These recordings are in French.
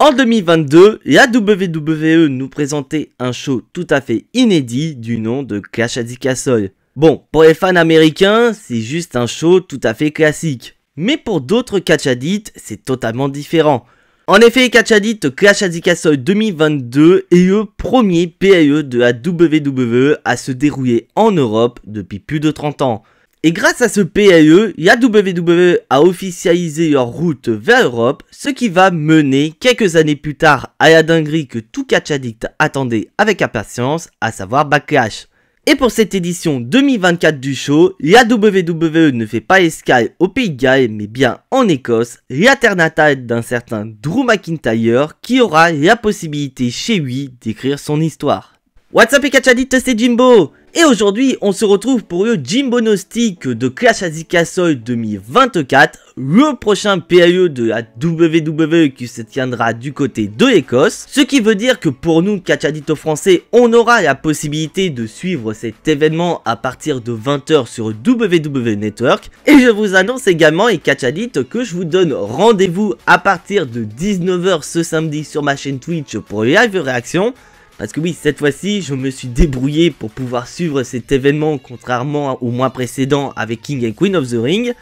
En 2022, la WWE nous présentait un show tout à fait inédit du nom de Clash at the Castle. Bon, pour les fans américains, c'est juste un show tout à fait classique. Mais pour d'autres catch addicts, c'est totalement différent. En effet, Catch Addict Clash at the Castle 2022 est le premier PLE de la WWE à se dérouler en Europe depuis plus de 30 ans. Et grâce à ce PLE, la WWE a officialisé leur route vers l'Europe, ce qui va mener quelques années plus tard à la dinguerie que tout Catch Addict attendait avec impatience, à savoir Backlash. Et pour cette édition 2024 du show, la WWE ne fait pas escale au Pays de Galles, mais bien en Écosse, la terre natale d'un certain Drew McIntyre qui aura la possibilité chez lui d'écrire son histoire. What's up les Catch Addicts, c'est Jimbo! Et aujourd'hui, on se retrouve pour le Jimbo No Stick de Clash at the Castle 2024, le prochain PLE de la WWE qui se tiendra du côté de l'Écosse. Ce qui veut dire que pour nous, Catch Addicts français, on aura la possibilité de suivre cet événement à partir de 20 h sur WWE Network. Et je vous annonce également, les Catch Addicts, que je vous donne rendez-vous à partir de 19 h ce samedi sur ma chaîne Twitch pour les live réactions. Parce que oui, cette fois-ci, je me suis débrouillé pour pouvoir suivre cet événement, contrairement au mois précédent avec King and Queen of the Ring.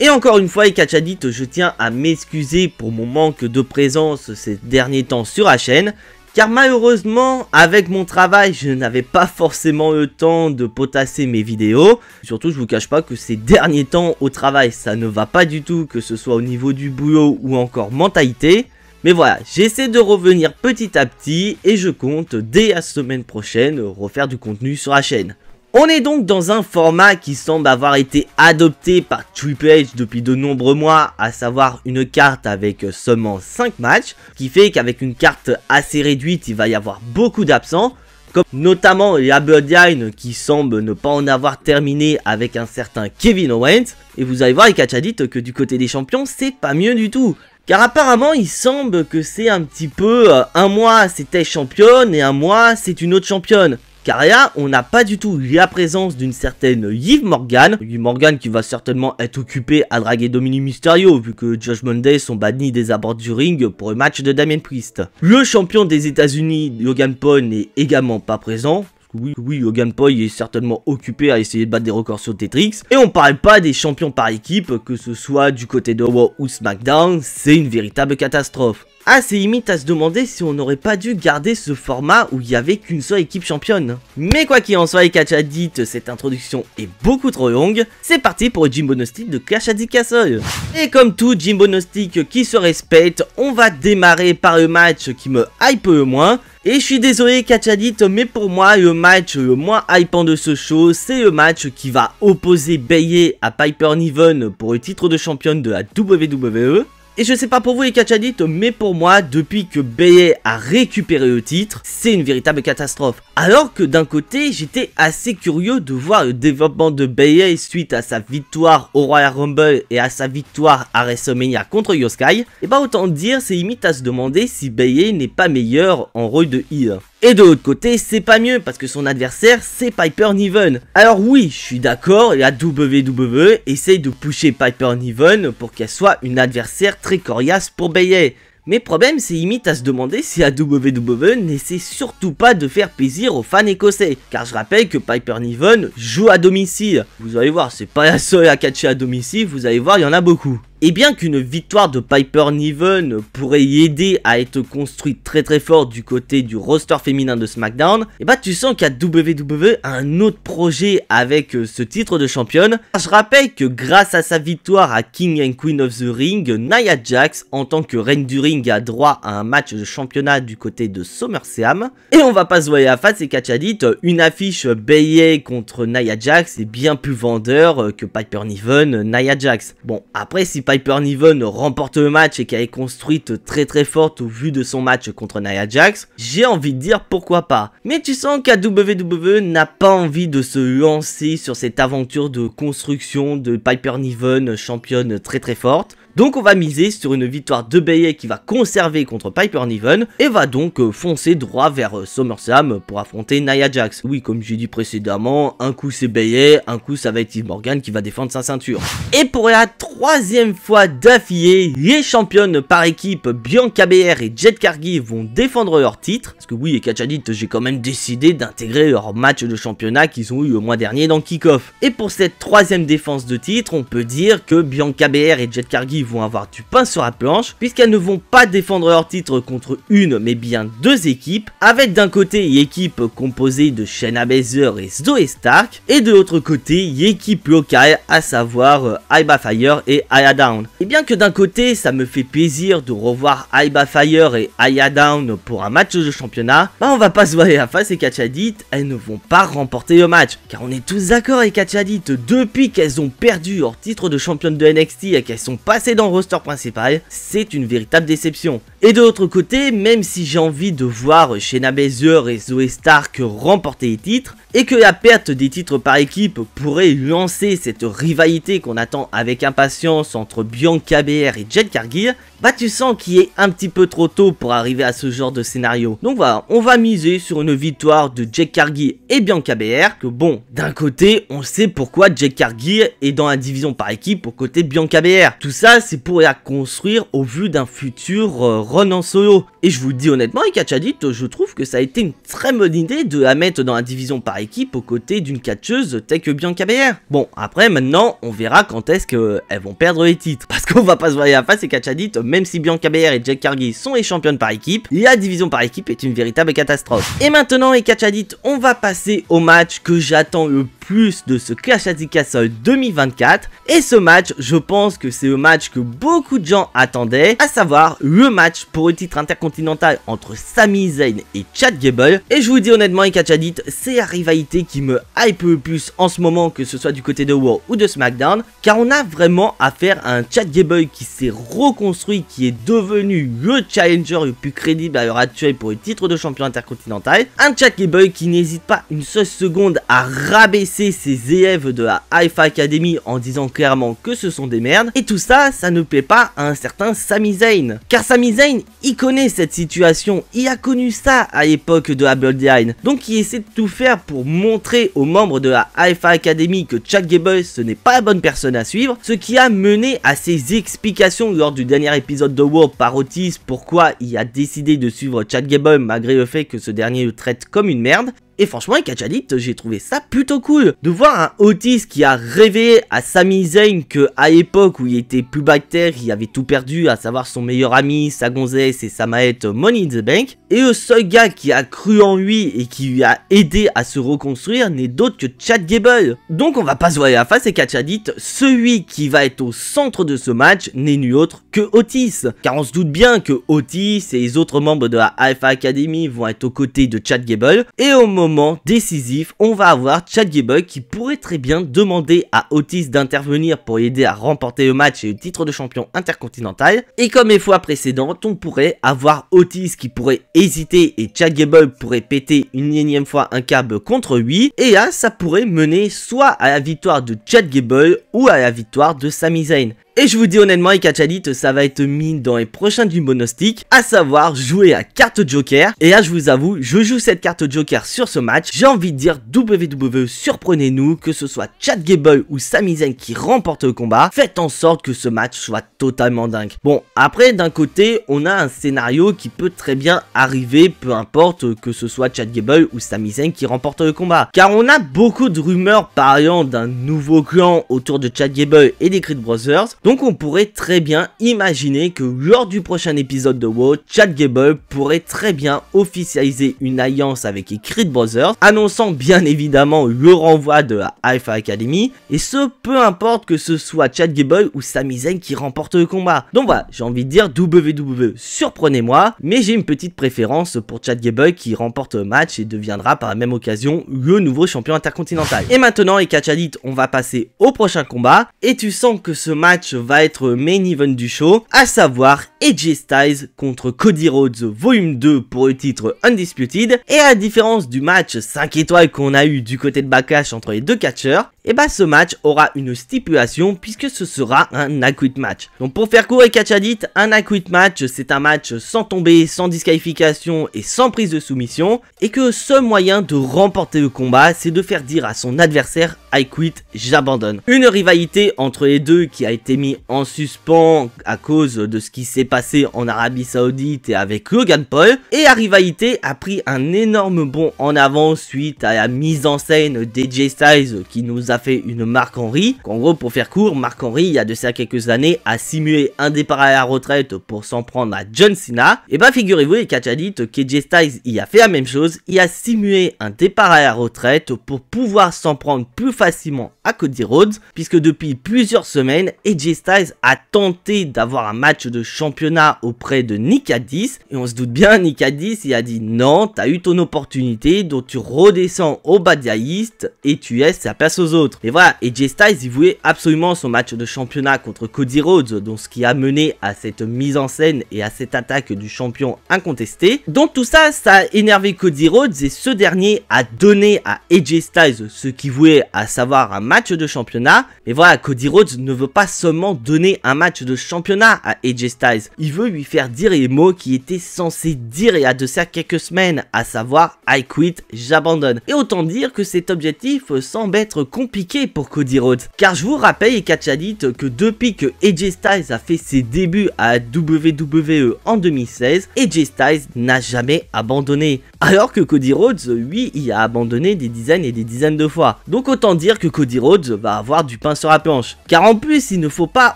Et encore une fois, les Catch Addicts, je tiens à m'excuser pour mon manque de présence ces derniers temps sur la chaîne. Car malheureusement, avec mon travail, je n'avais pas forcément le temps de potasser mes vidéos. Surtout, je vous cache pas que ces derniers temps au travail, ça ne va pas du tout, que ce soit au niveau du boulot ou encore mentalité. Mais voilà, j'essaie de revenir petit à petit et je compte dès la semaine prochaine refaire du contenu sur la chaîne. On est donc dans un format qui semble avoir été adopté par Triple H depuis de nombreux mois, à savoir une carte avec seulement 5 matchs, ce qui fait qu'avec une carte assez réduite, il va y avoir beaucoup d'absents, comme notamment la Bloodline qui semble ne pas en avoir terminé avec un certain Kevin Owens. Et vous allez voir les Catch Addicts que du côté des champions, c'est pas mieux du tout. Car apparemment, il semble que c'est un petit peu un mois c'était championne et un mois c'est une autre championne. Car là, on n'a pas du tout la présence d'une certaine Liv Morgan. Liv Morgan qui va certainement être occupée à draguer Dominic Mysterio, vu que Judgment Day sont bannis des abords du ring pour le match de Damien Priest. Le champion des États-Unis, Logan Paul, n'est également pas présent. Oui, Logan Paul est certainement occupé à essayer de battre des records sur Tetrix. Et on parle pas des champions par équipe, que ce soit du côté de Raw ou SmackDown, c'est une véritable catastrophe. Ah, c'est limite à se demander si on n'aurait pas dû garder ce format où il n'y avait qu'une seule équipe championne. Mais quoi qu'il en soit, les Catch Addicts, cette introduction est beaucoup trop longue. C'est parti pour le Jimbo No Stick de Clash at the Castle. Et comme tout Jimbo No Stick qui se respecte, on va démarrer par le match qui me hype le moins. Et je suis désolé Catch Addicts, mais pour moi le match le moins hypant de ce show, c'est le match qui va opposer Bayley à Piper Niven pour le titre de championne de la WWE. Et je sais pas pour vous les Catch Addicts, mais pour moi, depuis que Bayley a récupéré le titre, c'est une véritable catastrophe. Alors que d'un côté, j'étais assez curieux de voir le développement de Bayley suite à sa victoire au Royal Rumble et à sa victoire à WrestleMania contre Io Sky. Et bah autant dire, c'est limite à se demander si Bayley n'est pas meilleur en rôle de heel. Et de l'autre côté, c'est pas mieux parce que son adversaire, c'est Piper Niven. Alors oui, je suis d'accord, la WWE essaye de pusher Piper Niven pour qu'elle soit une adversaire très coriace pour Bayley. Mais le problème, c'est limite à se demander si la WWE n'essaie surtout pas de faire plaisir aux fans écossais. Car je rappelle que Piper Niven joue à domicile. Vous allez voir, c'est pas la seule à catcher à domicile, vous allez voir, il y en a beaucoup. Et bien qu'une victoire de Piper Niven pourrait y aider à être construite très fort du côté du roster féminin de SmackDown, et bah tu sens qu'à WWE a un autre projet avec ce titre de championne. Je rappelle que grâce à sa victoire à King and Queen of the Ring, Nia Jax en tant que reine du ring a droit à un match de championnat du côté de SummerSlam. Et on va pas se voiler la face, c'est Catch Addicts, une affiche Bayley contre Nia Jax est bien plus vendeur que Piper Niven Nia Jax. Bon après si Piper Niven remporte le match et qu'elle est construite très forte au vu de son match contre Nia Jax, j'ai envie de dire pourquoi pas. Mais tu sens qu'à WWE n'a pas envie de se lancer sur cette aventure de construction de Piper Niven championne très forte. Donc on va miser sur une victoire de Bayley qui va conserver contre Piper Niven et va donc foncer droit vers SummerSlam pour affronter Nia Jax. Oui, comme j'ai dit précédemment, un coup c'est Bayley, un coup ça va être Liv Morgan qui va défendre sa ceinture. Et pour la troisième fois d'affilée, les championnes par équipe Bianca Belair et Jade Cargill vont défendre leur titre. Parce que oui, et catch addict, j'ai quand même décidé d'intégrer leur match de championnat qu'ils ont eu le mois dernier dans Kickoff. Et pour cette troisième défense de titre, on peut dire que Bianca Belair et Jade Cargill vont avoir du pain sur la planche, puisqu'elles ne vont pas défendre leur titre contre une, mais bien deux équipes, avec d'un côté l'équipe composée de Shayna Baszler et Zoey Stark, et de l'autre côté l'équipe locale, à savoir Alba Fire et Aya Down. Et bien que d'un côté ça me fait plaisir de revoir Alba Fire et Aya Down pour un match de championnat, bah on va pas se voiler la face et catch addict, elles ne vont pas remporter le match. Car on est tous d'accord avec catch addict, depuis qu'elles ont perdu leur titre de championne de NXT et qu'elles sont passées dans le roster principal, c'est une véritable déception. Et de l'autre côté, même si j'ai envie de voir Shayna Baszler et Zoey Stark remporter les titres, et que la perte des titres par équipe pourrait lancer cette rivalité qu'on attend avec impatience entre Bianca Belair et Jade Cargill, bah tu sens qu'il est un petit peu trop tôt pour arriver à ce genre de scénario. Donc voilà, on va miser sur une victoire de Jade Cargill et Bianca Belair, que bon, d'un côté, on sait pourquoi Jade Cargill est dans la division par équipe au côté de Bianca Belair. Tout ça, c'est pour la construire au vu d'un futur run en solo. Et je vous le dis honnêtement, et catch addict, je trouve que ça a été une très bonne idée de la mettre dans la division par équipe aux côtés d'une catcheuse telle que Bianca Belair. Bon, après, maintenant, on verra quand est-ce qu'elles vont perdre les titres. Parce qu'on va pas se voir la face et catch addict, même si Bianca Belair et Jade Cargill sont les championnes par équipe, la division par équipe est une véritable catastrophe. Et maintenant, les catch addict, on va passer au match que j'attends le plus de ce Clash at the Castle 2024. Et ce match, je pense que c'est le match que beaucoup de gens attendaient, à savoir le match pour le titre intercontinental entre Sami Zayn et Chad Gable. Et je vous dis honnêtement, les catch addict, c'est la rivalité qui me hype le plus en ce moment, que ce soit du côté de Raw ou de SmackDown, car on a vraiment affaire à un Chad Gable qui s'est reconstruit, qui est devenu le challenger le plus crédible à l'heure actuelle pour le titre de champion intercontinental. Un Chad Gable qui n'hésite pas une seule seconde à rabaisser ses élèves de la Alpha Academy en disant clairement que ce sont des merdes. Et tout ça, ça ne plaît pas à un certain Sami Zayn. Car Sami Zayn, il connaît cette situation, il a connu ça à l'époque de la Bloodline. Donc il essaie de tout faire pour montrer aux membres de la Alpha Academy que Chad Gable ce n'est pas la bonne personne à suivre, ce qui a mené à ses explications lors du dernier épisode de Raw par Otis pourquoi il a décidé de suivre Chad Gable malgré le fait que ce dernier le traite comme une merde. Et franchement, les catch addict, j'ai trouvé ça plutôt cool de voir un Otis qui a révélé à Sami Zayn que à l'époque où il était plus bactère, il avait tout perdu, à savoir son meilleur ami, sa gonzesse et sa maître Money in the Bank. Et le seul gars qui a cru en lui et qui lui a aidé à se reconstruire n'est d'autre que Chad Gable. Donc on va pas se voiler la face, et catch addict, celui qui va être au centre de ce match n'est nul autre que Otis. Car on se doute bien que Otis et les autres membres de la Alpha Academy vont être aux côtés de Chad Gable. Et au moment décisif, on va avoir Chad Gable qui pourrait très bien demander à Otis d'intervenir pour aider à remporter le match et le titre de champion intercontinental. Et comme les fois précédentes, on pourrait avoir Otis qui pourrait hésiter et Chad Gable pourrait péter une énième fois un câble contre lui. Et là, ça pourrait mener soit à la victoire de Chad Gable ou à la victoire de Sami Zayn. Et je vous dis honnêtement, les catch addict, ça va être mis dans les prochains du monostic, à savoir jouer à carte Joker. Et là, je vous avoue, je joue cette carte Joker sur ce match. J'ai envie de dire WWE, surprenez-nous, que ce soit Chad Gable ou Sami Zayn qui remporte le combat. Faites en sorte que ce match soit totalement dingue. Bon, après, d'un côté, on a un scénario qui peut très bien arriver, peu importe que ce soit Chad Gable ou Sami Zayn qui remporte le combat. Car on a beaucoup de rumeurs parlant d'un nouveau clan autour de Chad Gable et des Creed Brothers. Donc on pourrait très bien imaginer que lors du prochain épisode de Raw, Chad Gable pourrait très bien officialiser une alliance avec les Creed Brothers, annonçant bien évidemment le renvoi de la Alpha Academy, et ce peu importe que ce soit Chad Gable ou Sami Zayn qui remporte le combat. Donc voilà, j'ai envie de dire WWE, surprenez-moi, mais j'ai une petite préférence pour Chad Gable qui remporte le match et deviendra par la même occasion le nouveau champion intercontinental. Et maintenant les catch addicts, on va passer au prochain combat, et tu sens que ce match va être main event du show, à savoir AJ Styles contre Cody Rhodes volume 2 pour le titre Undisputed. Et à la différence du match 5 étoiles qu'on a eu du côté de Backlash entre les deux catcheurs, et bah ce match aura une stipulation puisque ce sera un I Quit match. Donc pour faire court et catch addict, un I Quit match c'est un match sans tomber, sans disqualification et sans prise de soumission, et que le seul moyen de remporter le combat c'est de faire dire à son adversaire I quit, j'abandonne. Une rivalité entre les deux qui a été mise en suspens à cause de ce qui s'est passé en Arabie Saoudite et avec Logan Paul, et la rivalité a pris un énorme bond en avant suite à la mise en scène d'AJ Styles qui nous a fait une Mark Henry. En gros, pour faire court, Mark Henry il y a de ça quelques années a simulé un départ à la retraite pour s'en prendre à John Cena, et bah figurez-vous les catch addicts qu'AJ Styles il a fait la même chose, il a simulé un départ à la retraite pour pouvoir s'en prendre plus facilement à Cody Rhodes, puisque depuis plusieurs semaines, AJ Styles a tenté d'avoir un match de championnat auprès de Nick Aldis, et on se doute bien, Nick Aldis il a dit non, t'as eu ton opportunité, donc tu redescends au bas de la liste et tu laisses sa place aux autres. Et voilà, AJ Styles il voulait absolument son match de championnat contre Cody Rhodes, donc ce qui a mené à cette mise en scène et à cette attaque du champion incontesté. Donc tout ça, ça a énervé Cody Rhodes et ce dernier a donné à AJ Styles ce qu'il voulait, à savoir un match de championnat. Mais voilà, Cody Rhodes ne veut pas seulement donner un match de championnat à AJ Styles, il veut lui faire dire les mots qu'il était censé dire il y a de ça quelques semaines, à savoir I quit, j'abandonne. Et autant dire que cet objectif semble être compliqué pour Cody Rhodes, car je vous rappelle les catch addicts que depuis que AJ Styles a fait ses débuts à WWE en 2016, AJ Styles n'a jamais abandonné, alors que Cody Rhodes, lui, il a abandonné des dizaines et des dizaines de fois. Donc autant dire que Cody Rhodes va avoir du pain sur la planche. Car en plus, il ne faut pas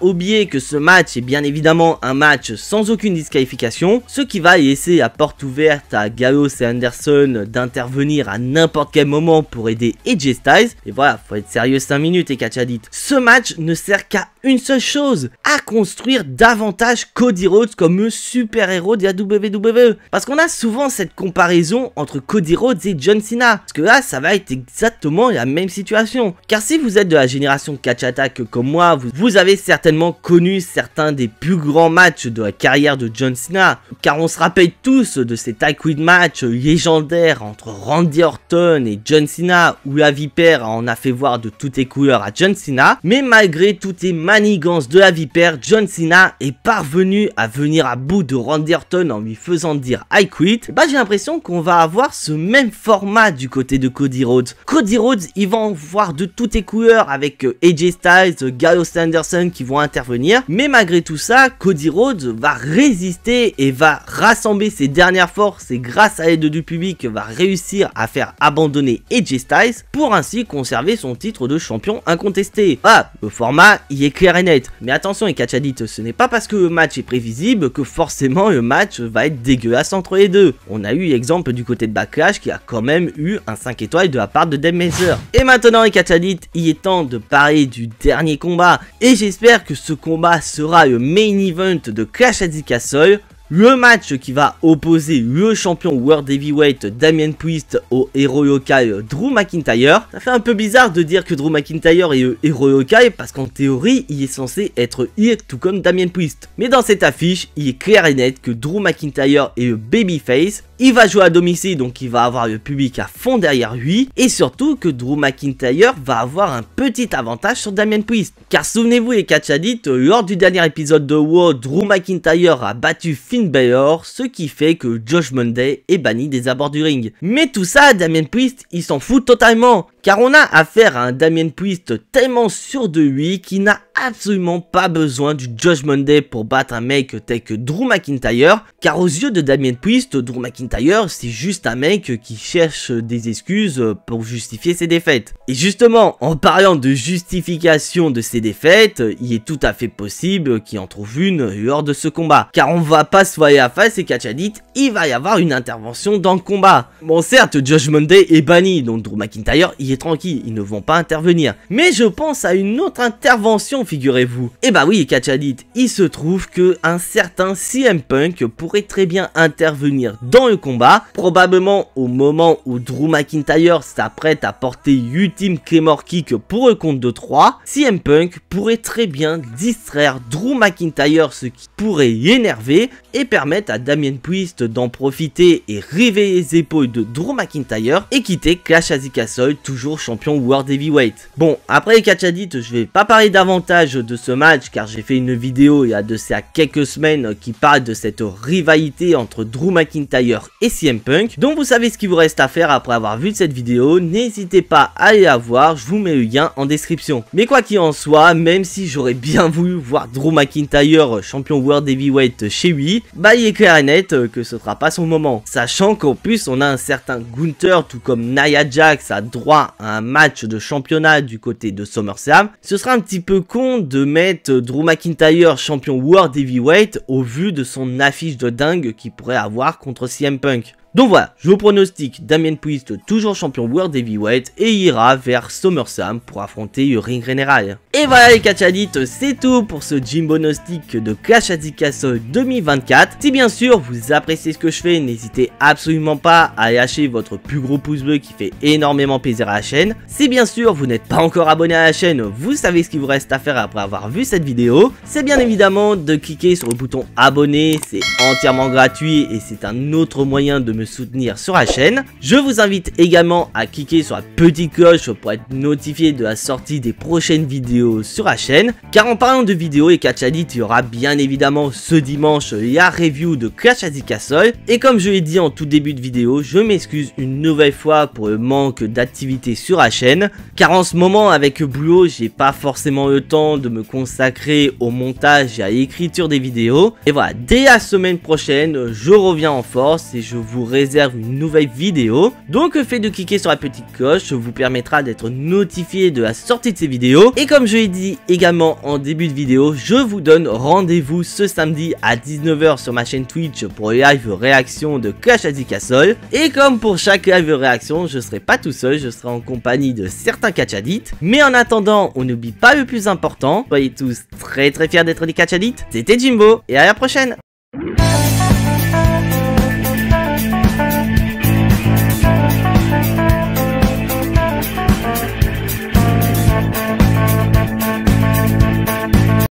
oublier que ce match est bien évidemment un match sans aucune disqualification, ce qui va laisser la porte ouverte à Gallows et Anderson d'intervenir à n'importe quel moment pour aider AJ Styles. Et voilà, faut être sérieux 5 minutes et catch addict. Ce match ne sert qu'à une seule chose, à construire davantage Cody Rhodes comme le super-héros de la WWE. Parce qu'on a souvent cette comparaison entre Cody Rhodes et John Cena. Parce que là, ça va être exactement la même situation. Car si vous êtes de la génération Catch Attack comme moi, vous avez certainement connu certains des plus grands matchs de la carrière de John Cena. Car on se rappelle tous de cet I Quit match légendaire entre Randy Orton et John Cena, où la vipère en a fait voir de toutes les couleurs à John Cena. Mais malgré toutes les manigances de la vipère, John Cena est parvenu à venir à bout de Randy Orton en lui faisant dire I quit. Bah j'ai l'impression qu'on va avoir ce même format du côté de Cody Rhodes. Cody Rhodes, ils vont voir de toutes les couleurs avec AJ Styles, Gallows et Anderson qui vont intervenir. Mais malgré tout ça, Cody Rhodes va résister et va rassembler ses dernières forces, et grâce à l'aide du public va réussir à faire abandonner AJ Styles pour ainsi conserver son titre de champion incontesté. Ah, le format il est clair et net. Mais attention les catch addicts, ce n'est pas parce que le match est prévisible que forcément le match va être dégueulasse entre les deux. On a eu l'exemple du côté de Backlash qui a quand même eu un 5 étoiles de la part de Dave Meltzer. Et maintenant les catch addicts, il est temps de parler du dernier combat. Et j'espère que ce combat sera le main event de Clash at the Castle. Le match qui va opposer le champion World Heavyweight Damien Priest au héros local Drew McIntyre. Ça fait un peu bizarre de dire que Drew McIntyre est le héros local parce qu'en théorie il est censé être heel tout comme Damien Priest. Mais dans cette affiche il est clair et net que Drew McIntyre est le babyface. Il va jouer à domicile donc il va avoir le public à fond derrière lui. Et surtout que Drew McIntyre va avoir un petit avantage sur Damien Priest. Car souvenez-vous les catch addicts, lors du dernier épisode de WoW, Drew McIntyre a battu Finn Balor, ce qui fait que Josh Monday est banni des abords du ring. Mais tout ça, Damien Priest, il s'en fout totalement. Car on a affaire à un Damien Priest tellement sûr de lui qu'il n'a absolument pas besoin du Josh Monday pour battre un mec tel que Drew McIntyre. Car aux yeux de Damien Priest, Drew McIntyre c'est juste un mec qui cherche des excuses pour justifier ses défaites. Et justement, en parlant de justification de ses défaites, il est tout à fait possible qu'il en trouve une lors de ce combat. Car on va pas se voiler la face et catch addicts, il va y avoir une intervention dans le combat. Bon certes, Josh Monday est banni, donc Drew McIntyre il est tranquille, ils ne vont pas intervenir. Mais je pense à une autre intervention question, figurez-vous. Et bah oui, Catch Addict, il se trouve que un certain CM Punk pourrait très bien intervenir dans le combat, probablement au moment où Drew McIntyre s'apprête à porter Ultime Claymore Kick pour le compte de 3. CM Punk pourrait très bien distraire Drew McIntyre, ce qui pourrait l'énerver et permettre à Damien Priest d'en profiter et river les épaules de Drew McIntyre et quitter Clash at the Castle, toujours champion World Heavyweight. Bon, après Catch Addict, je vais pas parler davantage de ce match car j'ai fait une vidéo il y a de ça quelques semaines qui parle de cette rivalité entre Drew McIntyre et CM Punk. Donc vous savez ce qu'il vous reste à faire après avoir vu cette vidéo, n'hésitez pas à aller la voir, je vous mets le lien en description. Mais quoi qu'il en soit, même si j'aurais bien voulu voir Drew McIntyre champion World Heavyweight chez lui, bah il est clair et net que ce sera pas son moment. Sachant qu'en plus on a un certain Gunther, tout comme Nia Jax a droit à un match de championnat du côté de SummerSlam, ce sera un petit peu con de mettre Drew McIntyre champion World Heavyweight au vu de son affiche de dingue qu'il pourrait avoir contre CM Punk. Donc voilà, je vous pronostique Damien Priest toujours champion World Heavyweight et ira vers SummerSlam pour affronter le ring général. Et voilà les Catch Addicts, c'est tout pour ce Jimbo Gnostic de Clash at the Castle 2024. Si bien sûr vous appréciez ce que je fais, n'hésitez absolument pas à lâcher votre plus gros pouce bleu qui fait énormément plaisir à la chaîne. Si bien sûr vous n'êtes pas encore abonné à la chaîne, vous savez ce qu'il vous reste à faire après avoir vu cette vidéo. C'est bien évidemment de cliquer sur le bouton abonner, c'est entièrement gratuit et c'est un autre moyen de me soutenir sur la chaîne. Je vous invite également à cliquer sur la petite cloche pour être notifié de la sortie des prochaines vidéos sur la chaîne, car en parlant de vidéos et Catch Addict, il y aura bien évidemment ce dimanche la review de Clash at the Castle, et comme je l'ai dit en tout début de vidéo, je m'excuse une nouvelle fois pour le manque d'activité sur la chaîne, car en ce moment avec le boulot, j'ai pas forcément le temps de me consacrer au montage et à l'écriture des vidéos, et voilà, dès la semaine prochaine, je reviens en force et je vous réserve une nouvelle vidéo. Donc le fait de cliquer sur la petite cloche vous permettra d'être notifié de la sortie de ces vidéos. Et comme je l'ai dit également en début de vidéo, je vous donne rendez-vous ce samedi à 19 h sur ma chaîne Twitch pour le live réaction de Clash at the Castle. Et comme pour chaque live réaction, je serai pas tout seul, je serai en compagnie de certains Catch Addicts. Mais en attendant, on n'oublie pas le plus important, soyez tous très fiers d'être des Catch Addicts. C'était Jimbo et à la prochaine.